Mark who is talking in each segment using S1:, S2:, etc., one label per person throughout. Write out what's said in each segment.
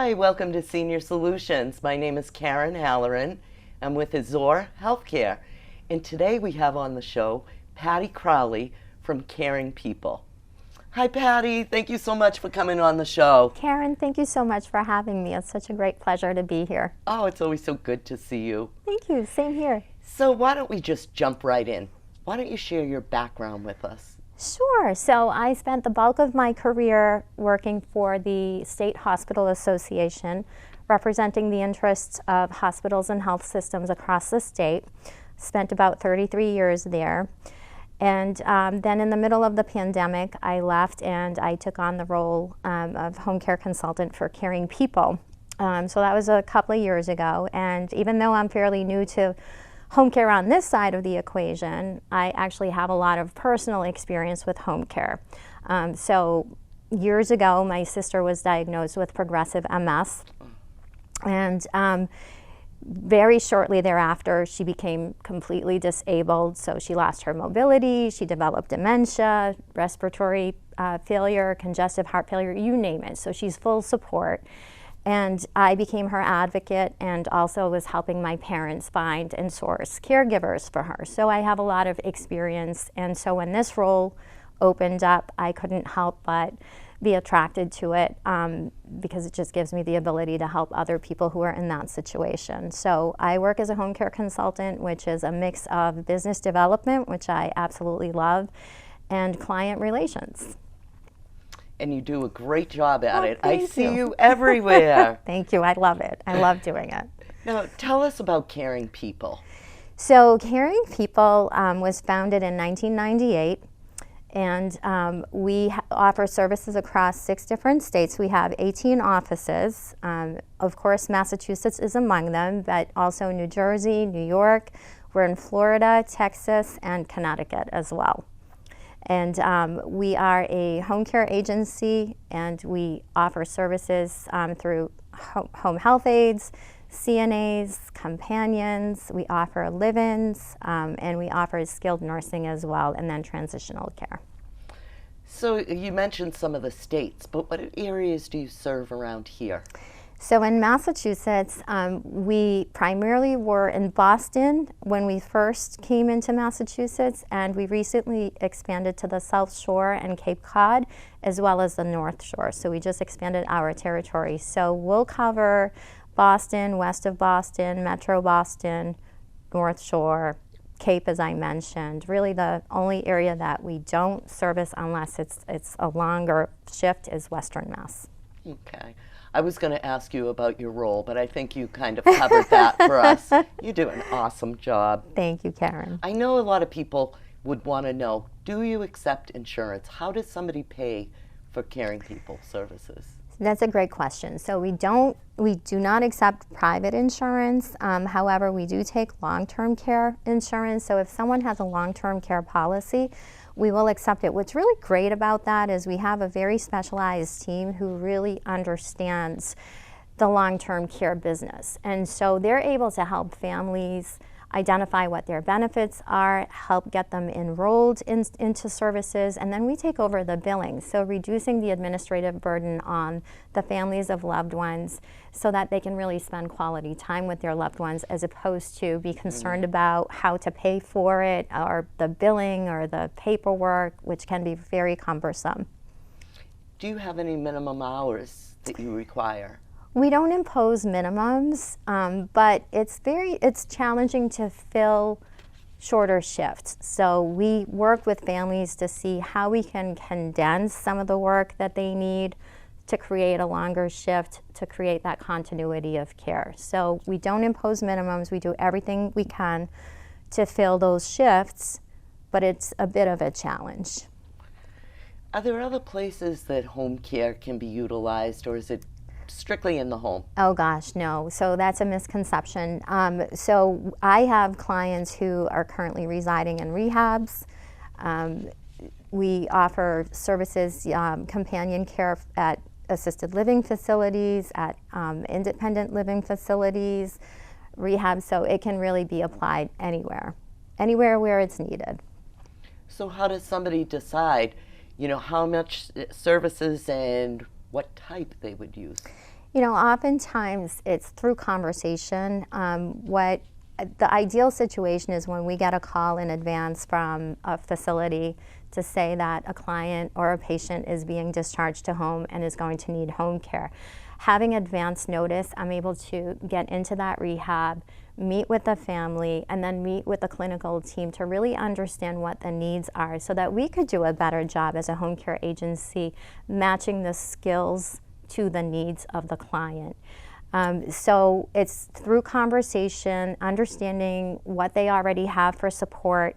S1: Hi, welcome to Senior Solutions. My name is Karen Halloran. I'm with Azor Healthcare. And today we have on the show Patty Crowley from Caring People. Hi, Patty. Thank you so much for coming on the show.
S2: Karen, thank you so much for having me. It's such a great pleasure to be here.
S1: Oh, it's always so good to see you.
S2: Thank you. Same here.
S1: So why don't we just jump right in? Why don't you share your background with us?
S2: Sure. So I spent the bulk of my career working for the State Hospital Association, representing the interests of hospitals and health systems across the state. Spent about 33 years there. And then in the middle of the pandemic, I left and I took on the role of home care consultant for Caring People. So that was a couple of years ago. And even though I'm fairly new to home care on this side of the equation, I actually have a lot of personal experience with home care. So years ago, my sister was diagnosed with progressive MS. And very shortly thereafter, she became completely disabled. So she lost her mobility, she developed dementia, respiratory failure, congestive heart failure, you name it. So she's full support. And I became her advocate and also was helping my parents find and source caregivers for her. So I have a lot of experience. And so when this role opened up, I couldn't help but be attracted to it because it just gives me the ability to help other people who are in that situation. So I work as a home care consultant, which is a mix of business development, which I absolutely love, and client relations.
S1: And you do a great job at it.
S2: Thank
S1: I see
S2: you.
S1: you everywhere.
S2: Thank you. I love it. I love doing it.
S1: Now, tell us about Caring People.
S2: So Caring People was founded in 1998, and we offer services across 6 different states. We have 18 offices. Of course, Massachusetts is among them, but also New Jersey, New York. We're in Florida, Texas, and Connecticut as well. And we are a home care agency, and we offer services through home health aides, CNAs, companions. We offer live-ins, and we offer skilled nursing as well, and then transitional care.
S1: So you mentioned some of the states, but what areas do you serve around here?
S2: So in Massachusetts, we primarily were in Boston when we first came into Massachusetts, and we recently expanded to the South Shore and Cape Cod, as well as the North Shore. So we just expanded our territory. So we'll cover Boston, west of Boston, Metro Boston, North Shore, Cape, as I mentioned. Really the only area that we don't service unless it's a longer shift is Western Mass.
S1: Okay. I was going to ask you about your role, but I think you kind of covered that for us. You do an awesome job.
S2: Thank you, Karen.
S1: I know a lot of people would want to know, do you accept insurance? How does somebody pay for Caring People services?
S2: That's a great question. So we do not accept private insurance. However, we do take long-term care insurance. So if someone has a long-term care policy, we will accept it. What's really great about that is we have a very specialized team who really understands the long-term care business. And so they're able to help families identify what their benefits are, help get them enrolled into services, and then we take over the billing. So reducing the administrative burden on the families of loved ones so that they can really spend quality time with their loved ones as opposed to be concerned about how to pay for it or the billing or the paperwork, which can be very cumbersome.
S1: Do you have any minimum hours that you require?
S2: We don't impose minimums, but it's challenging to fill shorter shifts. So we work with families to see how we can condense some of the work that they need to create a longer shift, to create that continuity of care. So we don't impose minimums. We do everything we can to fill those shifts, but it's a bit of a challenge.
S1: Are there other places that home care can be utilized, or is it strictly in the home?
S2: Oh gosh, no. So that's a misconception. So I have clients who are currently residing in rehabs. We offer services, companion care at assisted living facilities, at independent living facilities, rehab. So it can really be applied anywhere where it's needed.
S1: So how does somebody decide, how much services and what type they would use?
S2: You know, oftentimes it's through conversation. What the ideal situation is when we get a call in advance from a facility to say that a client or a patient is being discharged to home and is going to need home care. Having advance notice, I'm able to get into that rehab, meet with the family, and then meet with the clinical team to really understand what the needs are so that we could do a better job as a home care agency matching the skills to the needs of the client. So it's through conversation, understanding what they already have for support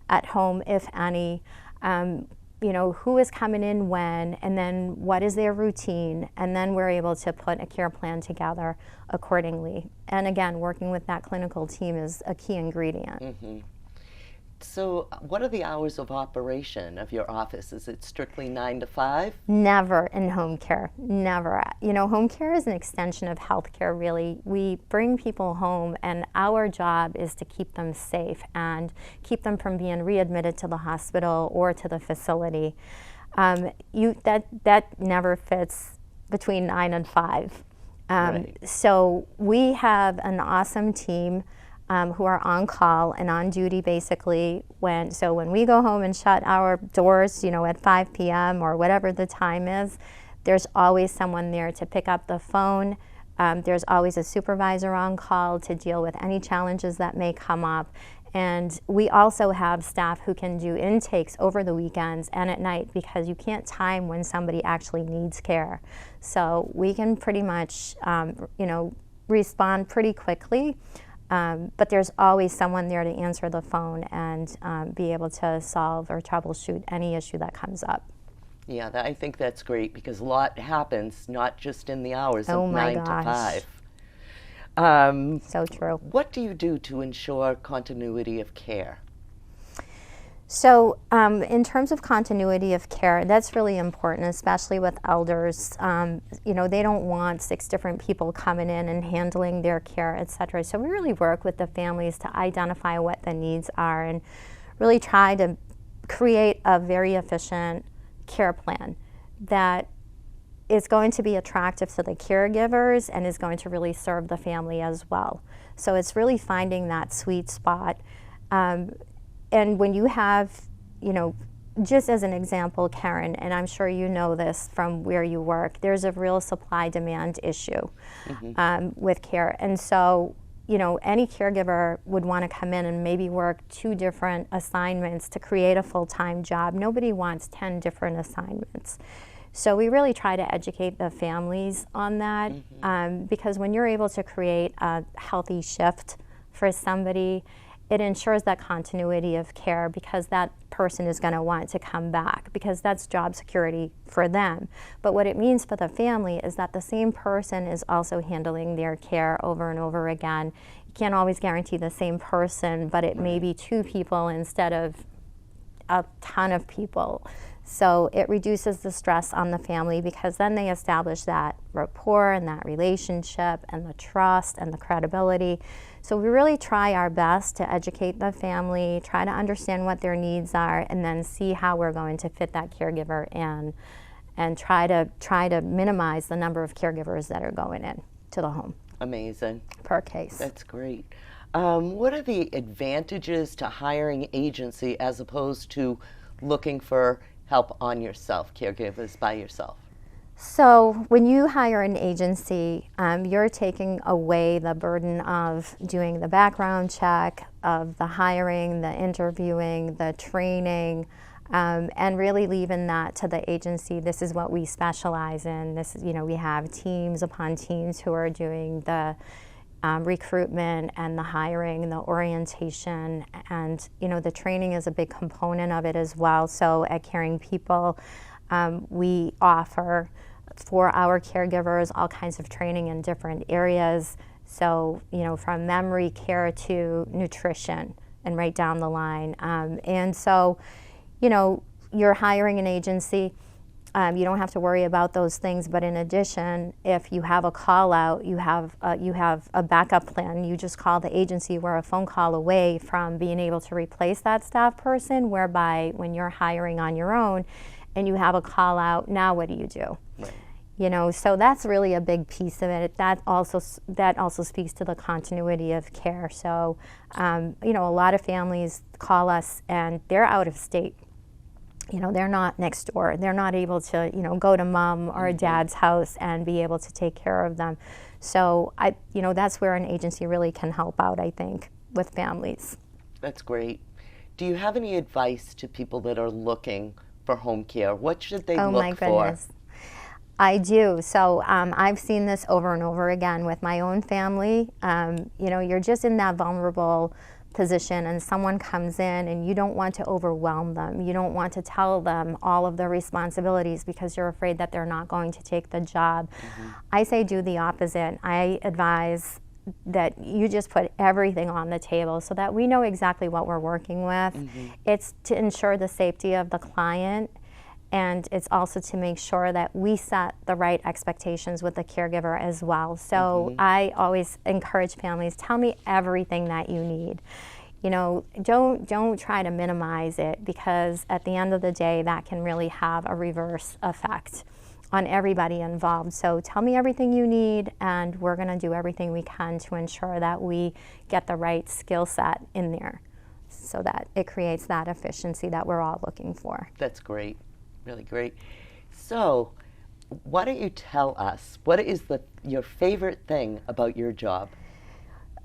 S2: at home, if any, you know, who is coming in when, and then what is their routine, and then we're able to put a care plan together accordingly. And again, working with that clinical team is a key ingredient.
S1: Mm-hmm. So what are the hours of operation of your office? Is it strictly 9 to 5?
S2: Never in home care, never. You know, home care is an extension of healthcare, really. We bring people home, and our job is to keep them safe and keep them from being readmitted to the hospital or to the facility. That never fits between 9 and 5.
S1: Right.
S2: So we have an awesome team who are on call and on duty basically when we go home and shut our doors, you know, at 5 p.m. or whatever the time is, there's always someone there to pick up the phone. There's always a supervisor on call to deal with any challenges that may come up. And we also have staff who can do intakes over the weekends and at night because you can't time when somebody actually needs care. So we can pretty much, you know, respond pretty quickly. But there's always someone there to answer the phone and be able to solve or troubleshoot any issue that comes up.
S1: Yeah, I think that's great because a lot happens, not just in the hours
S2: Oh
S1: of
S2: my
S1: 9
S2: gosh.
S1: to 5.
S2: So true.
S1: What do you do to ensure continuity of care?
S2: So in terms of continuity of care, that's really important, especially with elders. You know, they don't want 6 different people coming in and handling their care, et cetera. So we really work with the families to identify what the needs are and really try to create a very efficient care plan that is going to be attractive to the caregivers and is going to really serve the family as well. So it's really finding that sweet spot. And when you have, you know, just as an example, Karen, and I'm sure you know this from where you work, there's a real supply-demand issue with care. And so, you know, any caregiver would want to come in and maybe work 2 different assignments to create a full-time job. Nobody wants 10 different assignments. So we really try to educate the families on that because when you're able to create a healthy shift for somebody, it ensures that continuity of care because that person is going to want to come back because that's job security for them. But what it means for the family is that the same person is also handling their care over and over again. You can't always guarantee the same person, but it may be 2 people instead of a ton of people. So it reduces the stress on the family because then they establish that rapport and that relationship and the trust and the credibility. So we really try our best to educate the family, try to understand what their needs are, and then see how we're going to fit that caregiver in and try to minimize the number of caregivers that are going in to the home.
S1: Amazing.
S2: Per case.
S1: That's great. What are the advantages to hiring agency as opposed to looking for help on yourself, caregivers by yourself?
S2: So when you hire an agency, you're taking away the burden of doing the background check, of the hiring, the interviewing, the training, and really leaving that to the agency. This is what we specialize in. This is, you know, we have teams upon teams who are doing the recruitment and the hiring and the orientation, and you know the training is a big component of it as well. So at Caring People, we offer for our caregivers all kinds of training in different areas. So you know, from memory care to nutrition and right down the line. And so, you know, you're hiring an agency. You don't have to worry about those things, but in addition, if you have a call out, you have a backup plan. You just call the agency. We're a phone call away from being able to replace that staff person, whereby when you're hiring on your own and you have a call out, now what do you do?
S1: Right.
S2: So that's really a big piece of it. That also speaks to the continuity of care. So, a lot of families call us and they're out of state. They're not next door. They're not able to, go to mom or dad's house and be able to take care of them. So that's where an agency really can help out, I think, with families.
S1: That's great. Do you have any advice to people that are looking for home care? What should they look for?
S2: Oh my goodness. I do. So I've seen this over and over again with my own family. You're just in that vulnerable position and someone comes in and you don't want to overwhelm them. You don't want to tell them all of the responsibilities because you're afraid that they're not going to take the job. I say do the opposite. I advise that you just put everything on the table so that we know exactly what we're working with. It's to ensure the safety of the client, and it's also to make sure that we set the right expectations with the caregiver as well. So I always encourage families, tell me everything that you need. Don't try to minimize it, because at the end of the day, that can really have a reverse effect on everybody involved. So tell me everything you need, and we're gonna do everything we can to ensure that we get the right skill set in there so that it creates that efficiency that we're all looking for.
S1: That's great. Really great. So, why don't you tell us, what is your favorite thing about your job?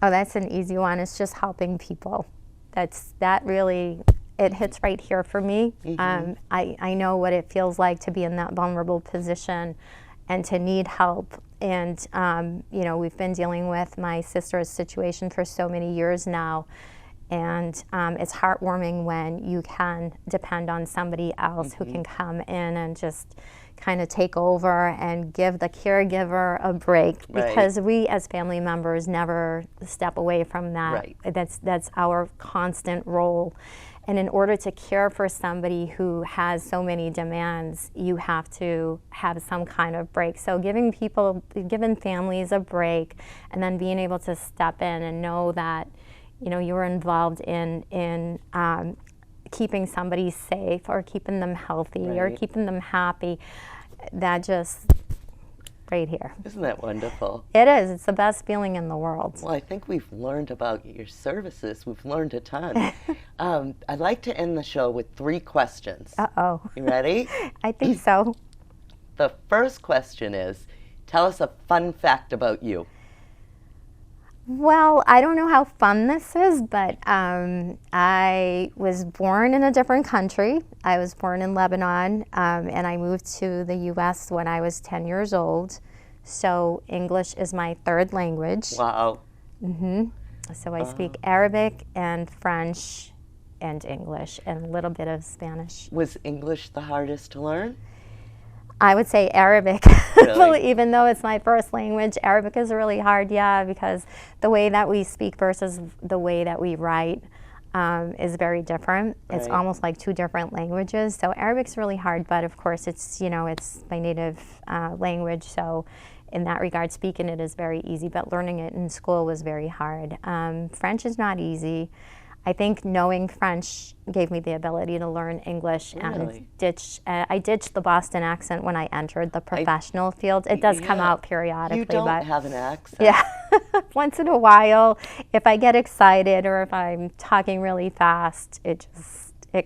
S2: Oh, that's an easy one. It's just helping people. That really, it hits right here for me. I know what it feels like to be in that vulnerable position and to need help. And, we've been dealing with my sister's situation for so many years now. And it's heartwarming when you can depend on somebody else who can come in and just kind of take over and give the caregiver a break, because we as family members never step away from that. That's our constant role. And in order to care for somebody who has so many demands, you have to have some kind of break. So giving families a break, and then being able to step in and know that you're involved in keeping somebody safe or keeping them healthy or keeping them happy. That just right here.
S1: Isn't that wonderful?
S2: It is. It's the best feeling in the world.
S1: Well, I think we've learned about your services. We've learned a ton. I'd like to end the show with 3 questions.
S2: Uh-oh.
S1: You ready?
S2: I think so.
S1: The first question is, tell us a fun fact about you.
S2: Well, I don't know how fun this is, but I was born in a different country. I was born in Lebanon, and I moved to the U.S. when I was 10 years old. So English is my 3rd language.
S1: Wow.
S2: So I speak Arabic and French and English and a little bit of Spanish.
S1: Was English the hardest to learn?
S2: I would say Arabic.
S1: Really?
S2: Even though it's my first language, Arabic is really hard, because the way that we speak versus the way that we write is very different. It's almost like 2 different languages. So Arabic's really hard, but of course it's my native language. So in that regard, speaking it is very easy, but learning it in school was very hard. French is not easy. I think knowing French gave me the ability to learn English and I ditched the Boston accent when I entered the professional field. It does come out periodically.
S1: You don't have an accent.
S2: Yeah. Once in a while, if I get excited or if I'm talking really fast, it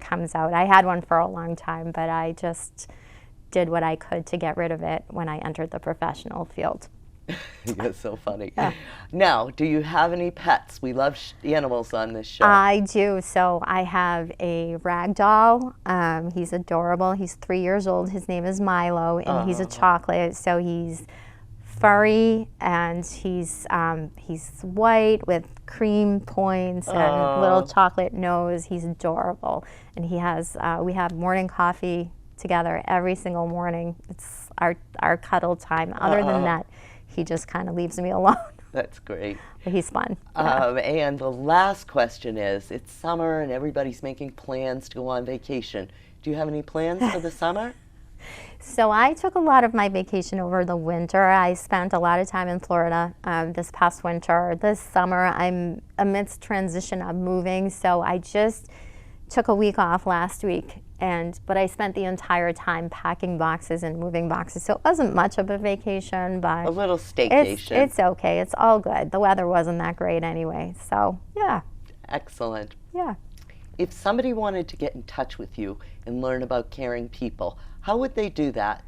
S2: comes out. I had one for a long time, but I just did what I could to get rid of it when I entered the professional field.
S1: That's so funny. Now, do you have any pets? We love animals on this show.
S2: I do. So I have a rag doll. He's adorable. He's 3 years old. His name is Milo, and he's a chocolate. So he's furry, and he's white with cream points and little chocolate nose. He's adorable, and he has. We have morning coffee together every single morning. It's our cuddle time. Other than that, he just kind of leaves me alone.
S1: That's great.
S2: But he's fun.
S1: And the last question is, it's summer and everybody's making plans to go on vacation. Do you have any plans for the summer?
S2: So I took a lot of my vacation over the winter. I spent a lot of time in Florida this past winter. This summer, I'm amidst transition of moving, so I just took a week off last week But I spent the entire time packing boxes and moving boxes, so it wasn't much of a vacation, but
S1: A little staycation.
S2: it's okay. It's all good. The weather wasn't that great anyway, so yeah.
S1: Excellent.
S2: Yeah.
S1: If somebody wanted to get in touch with you and learn about caring people, how would they do that?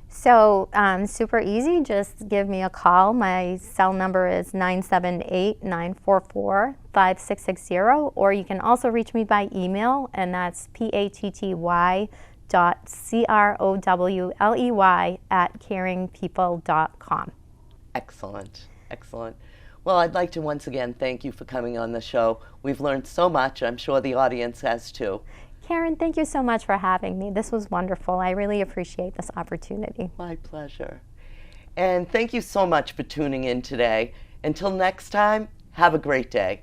S2: So super easy, just give me a call. My cell number is 978-944-5660, or you can also reach me by email, and that's patty.crowley@caringpeople.com.
S1: Excellent. Excellent. Well, I'd like to once again thank you for coming on the show. We've learned so much. I'm sure the audience has too.
S2: Karen, thank you so much for having me. This was wonderful. I really appreciate this opportunity.
S1: My pleasure. And thank you so much for tuning in today. Until next time, have a great day.